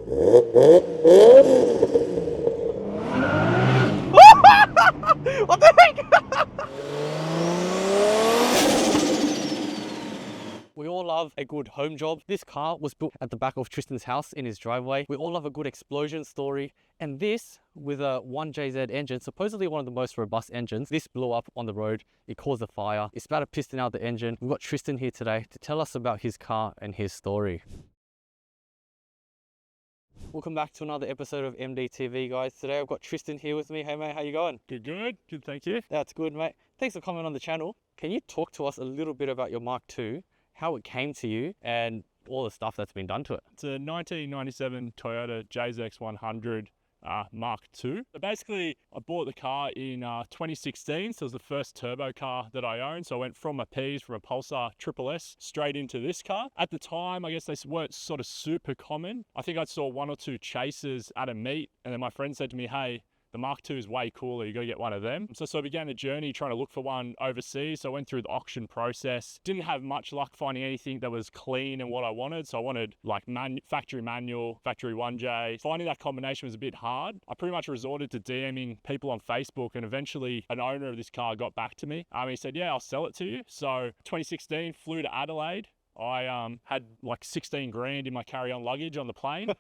What the heck? We all love a good home job. This car was built at the back of Tristan's house in his driveway. We all love a good explosion story. And this, with a 1JZ engine, supposedly one of the most robust engines, this blew up on the road. It caused a fire. It spat a piston out the engine. We've got Tristan here today to tell us about his car and his story. Welcome back to another episode of MDTV, guys. Today I've got Tristan here with me. Hey mate, how you going? Good, thank you. That's good, mate. Thanks for coming on the channel. Can you talk to us a little bit about your Mark II, how it came to you, and all the stuff that's been done to it? It's a 1997 Toyota JZX100 Mark II. So basically, I bought the car in 2016, so it was the first turbo car that I owned. So I went from a Pulsar SSS straight into this car. At the time, I guess they weren't sort of super common. I think I saw one or two chasers at a meet, and then my friend said to me, hey, the Mark II is way cooler, you gotta get one of them. So I began a journey trying to look for one overseas. So I went through the auction process. Didn't have much luck finding anything that was clean and what I wanted. So I wanted like factory manual, factory 1J. Finding that combination was a bit hard. I pretty much resorted to DMing people on Facebook, and eventually an owner of this car got back to me. He said, yeah, I'll sell it to you. So 2016, flew to Adelaide. I had like 16 grand in my carry-on luggage on the plane.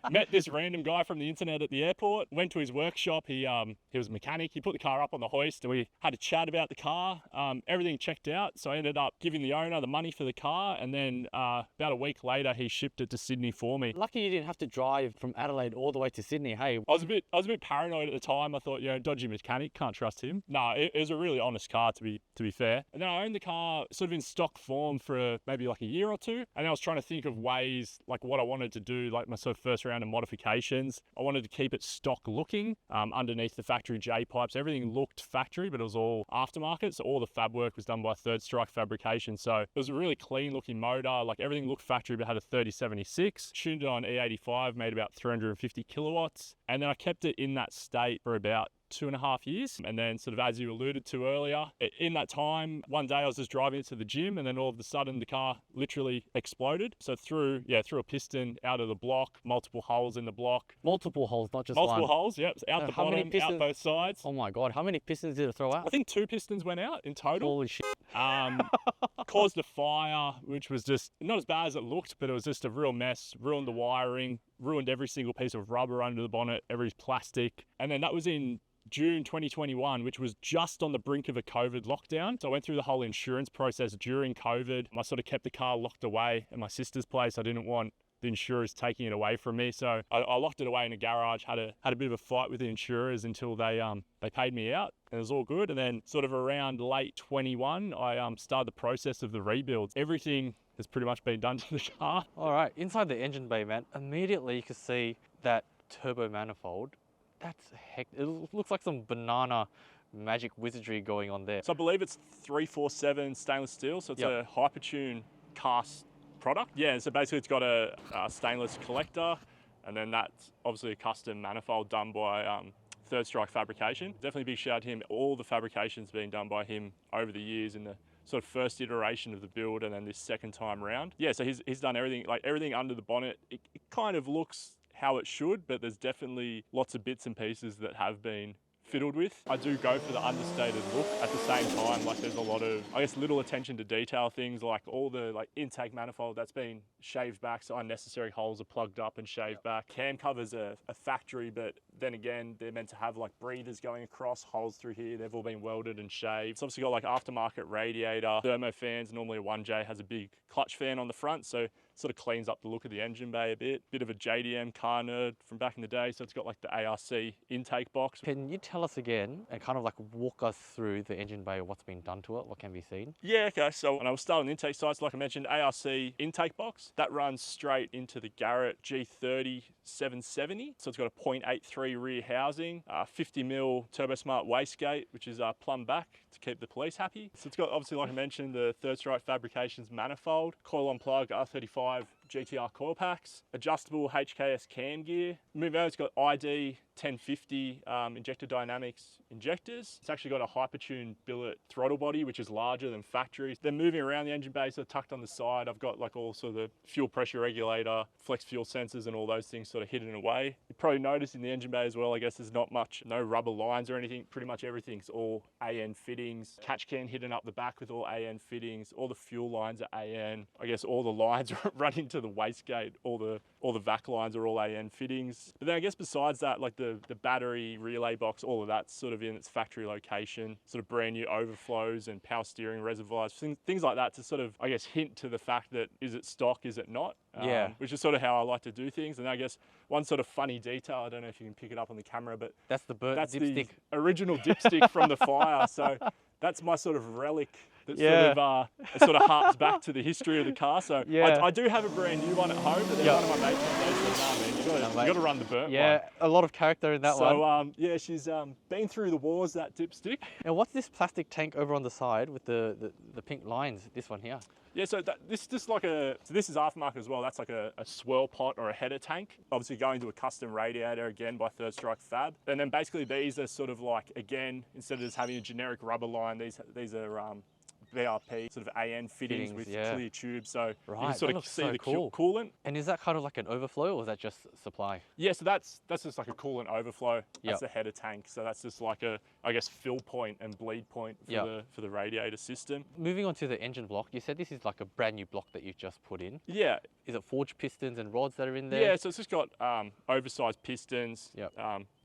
Met this random guy from the internet at the airport, went to his workshop. He was a mechanic. He put the car up on the hoist and we had a chat about the car. Everything checked out. So I ended up giving the owner the money for the car, and then about a week later he shipped it to Sydney for me. Lucky you didn't have to drive from Adelaide all the way to Sydney. Hey, I was a bit paranoid at the time. I thought, dodgy mechanic, can't trust him. No, it was a really honest car to be fair. And then I owned the car sort of in stock form for maybe like a year or two, and I was trying to think of ways like what I wanted to do, like my sort of first round of modifications. I wanted to keep it stock looking underneath the factory J pipes. Everything looked factory, but it was all aftermarket, so all the fab work was done by Third Strike Fabrication. So it was a really clean looking motor, like everything looked factory, but had a 3076, tuned it on E85, made about 350 kilowatts, and then I kept it in that state for about 2.5 years. And then sort of as you alluded to earlier, in that time, one day I was just driving it to the gym, and then all of a sudden the car literally exploded. So through a piston out of the block, multiple holes in the block. Multiple holes, not just multiple one. holes, yep. Out the bottom, out both sides. Oh my God, how many pistons did it throw out? I think 2 pistons went out in total. Holy shit. Caused a fire, which was just not as bad as it looked, but it was just a real mess. Ruined the wiring, ruined every single piece of rubber under the bonnet, every plastic. And then that was in June 2021, which was just on the brink of a COVID lockdown. So I went through the whole insurance process during COVID. I sort of kept the car locked away at my sister's place. I didn't want the insurers taking it away from me. So I locked it away in a garage, had a bit of a fight with the insurers until they paid me out, and it was all good. And then sort of around late 21, I started the process of the rebuilds. Everything has pretty much been done to the car. All right, inside the engine bay, man, immediately you can see that turbo manifold. That's heck, it looks like some banana magic wizardry going on there. So I believe it's 347 stainless steel, so it's a Hypertune cast product. Yeah, so basically it's got a stainless collector, and then that's obviously a custom manifold done by Third Strike Fabrication. Definitely big shout out to him. All the fabrication's been done by him over the years in the sort of first iteration of the build, and then this second time round. Yeah, so he's done everything, like everything under the bonnet. It kind of looks how it should, but there's definitely lots of bits and pieces that have been fiddled with. I do go for the understated look. At the same time, like there's a lot of, I guess, little attention to detail things, like all the intake manifold that's been shaved back, so unnecessary holes are plugged up and shaved bac. Cam covers are a factory, but then again, they're meant to have like breathers going across, holes through here. They've all been welded and shaved. It's obviously got like aftermarket radiator, thermo fans. Normally a 1J has a big clutch fan on the front, so sort of cleans up the look of the engine bay a bit. Bit of a JDM car nerd from back in the day, so it's got like the ARC intake box. Can you tell us again and kind of like walk us through the engine bay, what's been done to it, what can be seen? Yeah, okay, so when I was starting intake sites, like I mentioned, ARC intake box, that runs straight into the Garrett G30 770. So it's got a 0.83 rear housing, 50mm Turbo Smart wastegate, which is plumb back to keep the police happy. So it's got, obviously, like I mentioned, the Third Strike Fabrications manifold, coil on plug, R35 GTR coil packs, adjustable HKS cam gear. Moving over, it's got ID 1050 injector dynamics injectors. It's actually got a hypertuned billet throttle body, which is larger than factory. Then moving around the engine bay, so tucked on the side, I've got like all sort of the fuel pressure regulator, flex fuel sensors and all those things sort of hidden away. You probably noticed in the engine bay as well, I guess there's not much, no rubber lines or anything. Pretty much everything's all AN fittings. Catch can hidden up the back with all AN fittings. All the fuel lines are AN. I guess all the lines run into the wastegate. All the vac lines are all AN fittings. But then I guess besides that, like the battery relay box, all of that's sort of in its factory location, sort of brand new overflows and power steering reservoirs, things like that to sort of, I guess, hint to the fact that is it stock, is it not? Yeah. Which is sort of how I like to do things. And I guess one sort of funny detail, I don't know if you can pick it up on the camera, but That's the dipstick. Original dipstick from the fire. So that's my sort of relic that sort of harks back to the history of the car. So I do have a brand new one at home, but then one of my mates said, nah, man, you got to run the burnt one. A lot of character in that one. So she's been through the wars, that dipstick. And what's this plastic tank over on the side with the pink lines? This one here. Yeah, so this is aftermarket as well. That's like a swirl pot or a header tank. Obviously going to a custom radiator again by Third Strike Fab. And then basically these are sort of like, again, instead of just having a generic rubber line, these are VRP sort of AN fittings with clear tubes, so you can sort of see the coolant. And is that kind of like an overflow, or is that just supply? Yeah, so that's just like a coolant overflow. That's a header tank, so that's just like a, I guess, fill point and bleed point for the radiator system. Moving on to the engine block, you said this is like a brand new block that you've just put in. Yeah. Is it forged pistons and rods that are in there? Yeah, so it's just got oversized pistons,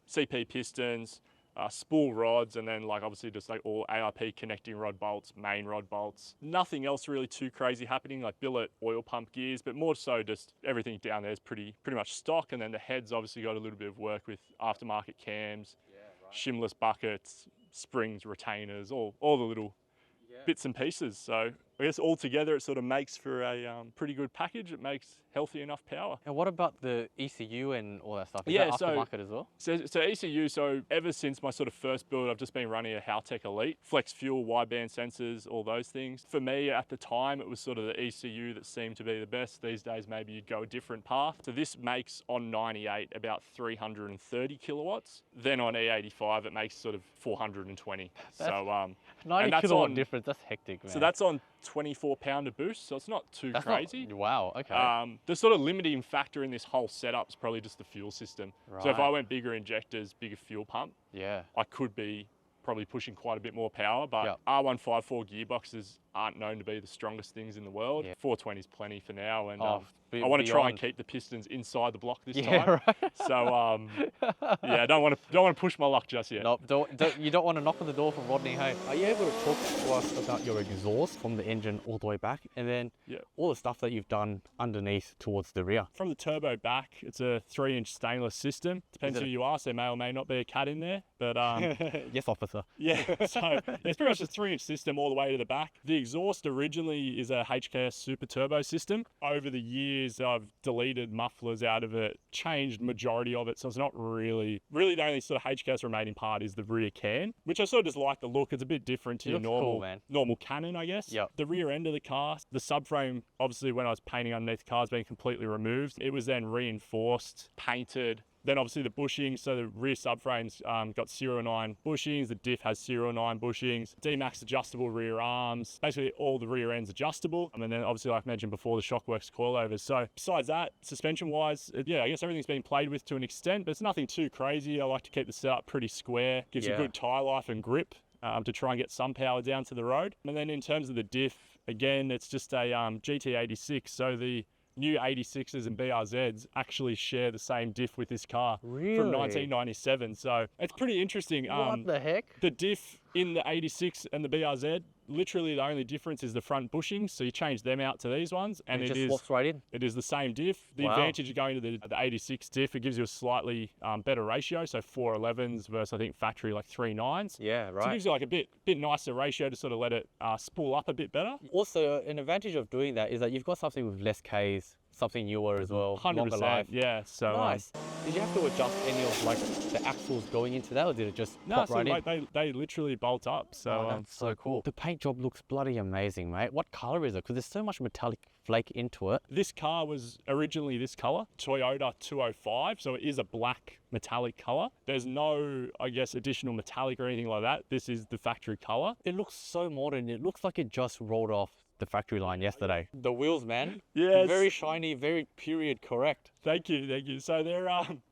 CP pistons, spool rods, and then like obviously just like all ARP connecting rod bolts, main rod bolts. Nothing else really too crazy happening, like billet oil pump gears, but more so just everything down there is pretty much stock. And then the head's obviously got a little bit of work with aftermarket cams, shimless buckets, springs, retainers, all the little bits and pieces. So I guess all together it sort of makes for a pretty good package. It makes healthy enough power. And what about the ECU and all that stuff? Is that aftermarket as well? So ECU, so ever since my sort of first build, I've just been running a Haltech Elite, flex fuel, wideband sensors, all those things. For me at the time, it was sort of the ECU that seemed to be the best. These days, maybe you'd go a different path. So this makes on 98 about 330 kilowatts. Then on E85, it makes sort of 420. So 90 kilowatt difference, that's hectic, man. So that's on 24 pounder boost, so it's not too crazy. Wow, okay. The sort of limiting factor in this whole setup is probably just the fuel system. Right. So if I went bigger injectors, bigger fuel pump, I could be probably pushing quite a bit more power, but R154 gearboxes aren't known to be the strongest things in the world. 420 is plenty for now, and I want to try and keep the pistons inside the block this time. Right. So I don't want to push my luck just yet. No, you don't want to knock on the door from Rodney. Hey, are you able to talk to us about your exhaust from the engine all the way back, and then all the stuff that you've done underneath towards the rear? From the turbo back, it's a 3-inch stainless system. Depends who you ask. There may or may not be a cat in there, but yes, officer. Yeah, so it's pretty much a 3-inch system all the way to the back. The exhaust originally is a HKS super turbo system. Over the years, I've deleted mufflers out of it, changed majority of it, so it's not really the only sort of HKS remaining part is the rear can, which I sort of just like the look. It's a bit different to your normal Canon, I guess. The rear end of the car, the subframe, obviously when I was painting underneath the car, has been completely removed. It was then reinforced, painted. Then obviously the bushings, so the rear subframes got 0.9 bushings, the diff has 0.9 bushings, D-Max adjustable rear arms, basically all the rear ends adjustable. And then obviously like I mentioned before, the Shockworks coilovers. So besides that, suspension-wise, I guess everything's been played with to an extent, but it's nothing too crazy. I like to keep the setup pretty square, gives you good tyre life and grip to try and get some power down to the road. And then in terms of the diff, again, it's just a GT86, so the new 86s and BRZs actually share the same diff with this car from 1997. So it's pretty interesting. What the heck? The diff in the 86 and the BRZ, literally the only difference is the front bushings. So you change them out to these ones and it just swaps right in. It is the same diff. The advantage of going to the 86 diff, it gives you a slightly better ratio. So 411s versus I think factory like 39s. Yeah, right. So it gives you like a bit nicer ratio to sort of let it spool up a bit better. Also, an advantage of doing that is that you've got something with less Ks something newer as well. Longer 100%. life. Yeah. So Nice. Did you have to adjust any of like the axles going into that, or did it just no, pop so right in? like they literally bolt up. So That's so cool. The paint job looks bloody amazing, mate. What color is it? Because there's so much metallic flake into it. this car was originally this color, Toyota 205. So it is a black metallic color. There's no, I guess, additional metallic or anything like that. This is the factory color. It looks so modern. It looks like it just rolled off the factory line yesterday. The wheels, man. Yes. Very shiny, very period correct. Thank you, thank you. So they're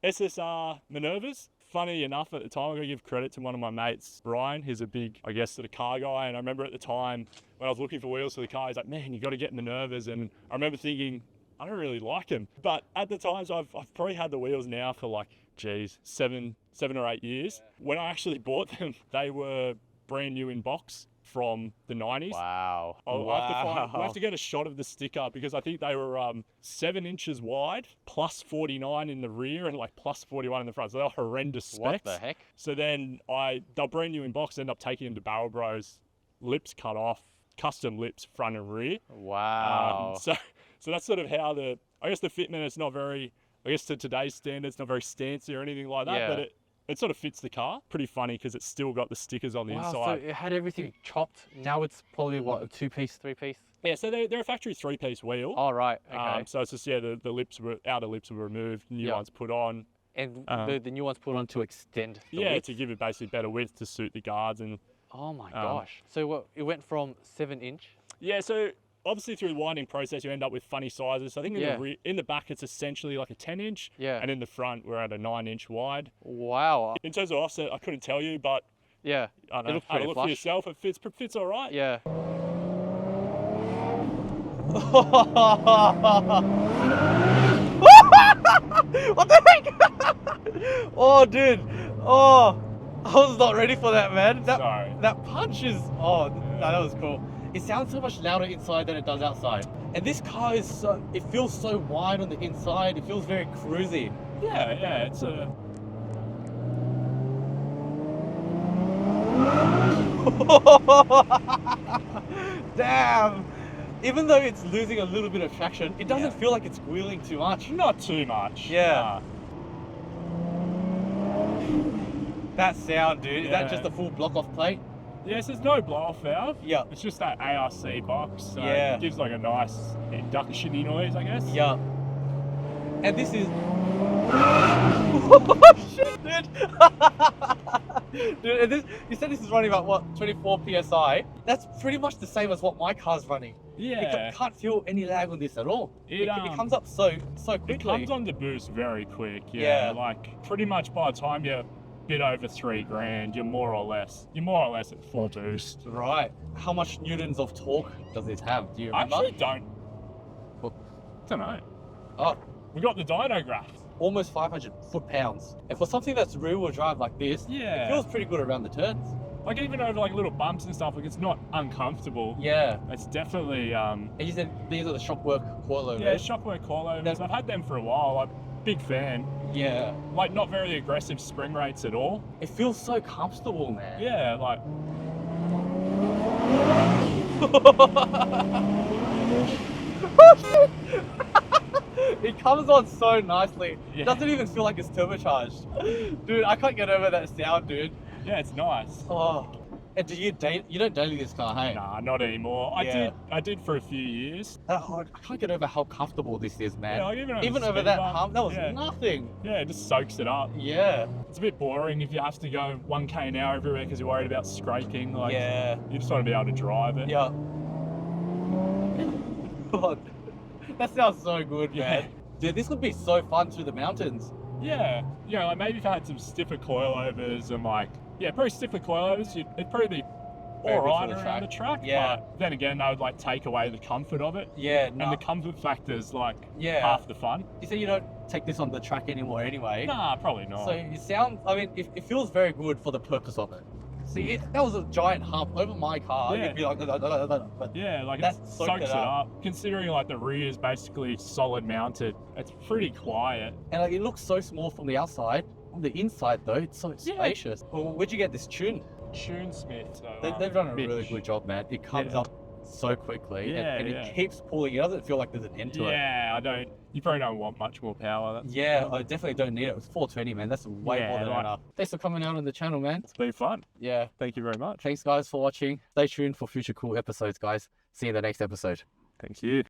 SSR Minervas. Funny enough, at the time, I'm going to give credit to one of my mates, Brian. He's a big, I guess, sort of car guy. And I remember at the time when I was looking for wheels for the car, he's like, man, you got to get Minervas. And I remember thinking, I don't really like them. But at the time, so I've probably had the wheels now for like, geez, seven or 8 years. When I actually bought them, they were brand new in box from the 90s. Wow. We'll have to get a shot of the sticker because I think they were 7 inches wide, plus 49 in the rear and like plus 41 in the front. So they're horrendous specs. What the heck? So then they're brand new in box, end up taking them to Barrel Bros, lips cut off, custom lips front and rear. Wow. So that's sort of how the fitment is not very, I guess to today's standards, not very stancy or anything like that, Yeah. but it sort of fits the car. Pretty funny because it's still got the stickers on the Wow, so inside. it had everything chopped. Now it's probably what, a 2-piece, 3-piece? Yeah, so they're a factory 3-piece wheel. Oh, right. Okay. So it's just, the lips outer lips were removed, new Yep. ones put on. And the new one's put on to extend the Yeah, width. to give it basically better width to suit the guards. And Oh my gosh. So it went from 7-inch. yeah, so obviously through the winding process, you end up with funny sizes. So I think in the back, it's essentially like a 10-inch. Yeah. And in the front, we're at a 9-inch wide. Wow. In terms of offset, I couldn't tell you, but Yeah. I don't know. It looks Have a pretty look flush. for yourself. It fits all right. Yeah. What the heck? Oh, dude. Oh, I was not ready for that, man. Sorry. That punch is. Oh, no, that was cool. It sounds so much louder inside than it does outside. And this car is so. It feels so wide on the inside. It feels very cruisy. Yeah, it's a. Damn. Even though it's losing a little bit of traction, it doesn't Yeah. feel like it's squealing too much. Not too much. Yeah. That sound, dude. Is that Yeah. just a full block off plate? Yes, there's no blow-off valve. Yeah. It's just that ARC box. So Yeah. it gives like a nice induction-y noise, I guess. Yeah. And this is. Oh, shit, dude. Dude, and you said this is running about what, 24 psi? That's pretty much the same as what my car's running. Yeah. You can't feel any lag on this at all. It, It comes up so quickly. It comes on the boost very quick. Yeah. Like pretty much by the time you're a bit over $3,000, you're more or less at full boost. Right. How much newtons of torque does this have? Do you I remember? actually don't Well- know. Oh, We got the dyno graph. almost 500 foot-pounds. And for something that's rear-wheel drive like this, Yeah. it feels pretty good around the turns. Like even over like little bumps and stuff, like it's not uncomfortable. Yeah. It's definitely And you said these are the Shopwork coilovers. yeah, Shockwave coilovers. I've had them for a while. Like big fan. Yeah. Like not very aggressive spring rates at all. It feels so comfortable, man. Yeah, like It comes on so nicely. Yeah. It doesn't even feel like it's turbocharged. Dude, I can't get over that sound, dude. yeah, it's nice. Oh. And do you don't daily this car, hey? Nah, not anymore. Yeah. I did for a few years. I can't get over how comfortable this is, man. Yeah, like Even the over speed that bump, hump, that was yeah. nothing. Yeah, it just soaks it up. Yeah. It's a bit boring if you have to go 1k an hour everywhere because you're worried about scraping. Like, Yeah. you just want to be able to drive it. Yeah. God, that sounds so good, Yeah. man. Dude, this would be so fun through the mountains. Yeah, like maybe if I had some stiffer coilovers and probably stiffer coilovers, it'd probably be Very good alright for the around the track. Yeah. But then again, that would like take away the comfort of it. Yeah, And the comfort factor's like Yeah. half the fun. You say you don't take this on the track anymore anyway. Nah, probably not. So it sounds, it feels very good for the purpose of it. See, that was a giant hump over my car. Yeah. You'd be like, but yeah, like that it soaked soaks it it up. up. Considering like the rear is basically solid mounted, it's pretty quiet. and like it looks so small from the outside. On the inside though, it's so Yeah. spacious. Well, where'd you get this tune? Tunesmith. So, They've done a Mitch. really good job, man. It comes Yeah. up so quickly. Yeah, and yeah. it keeps pulling. It doesn't feel like there's an end to it. Yeah, you probably don't want much more power. Yeah, I definitely don't need it. It was 420, man. That's way more than enough. Thanks for coming out on the channel, man. It's been fun. Yeah. Thank you very much. Thanks, guys, for watching. Stay tuned for future cool episodes, guys. See you in the next episode. Thank you.